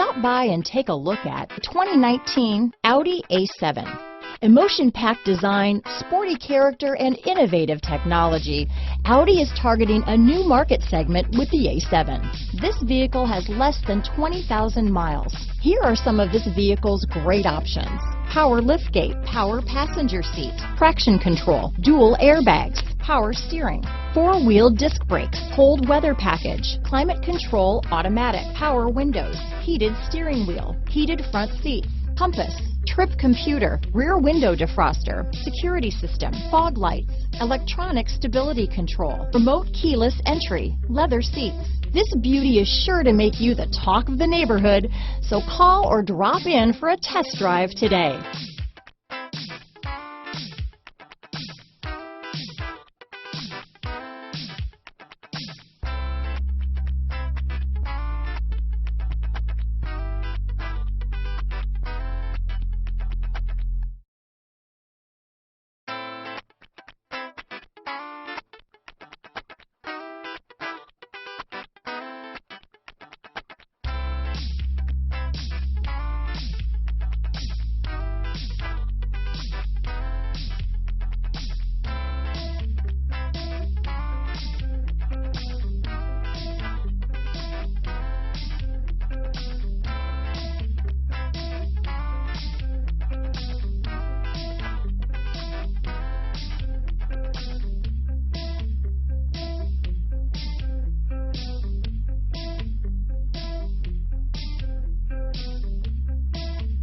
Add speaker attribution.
Speaker 1: Stop by and take a look at the 2019 Audi A7. Emotion-packed design, sporty character, and innovative technology, Audi is targeting a new market segment with the A7. This vehicle has less than 20,000 miles. Here are some of this vehicle's great options: power liftgate, power passenger seat, traction control, dual airbags, power steering, four-wheel disc brakes, cold weather package, climate control automatic, power windows, heated steering wheel, heated front seats, compass, trip computer, rear window defroster, security system, fog lights, electronic stability control, remote keyless entry, leather seats. This beauty is sure to make you the talk of the neighborhood, so call or drop in for a test drive today.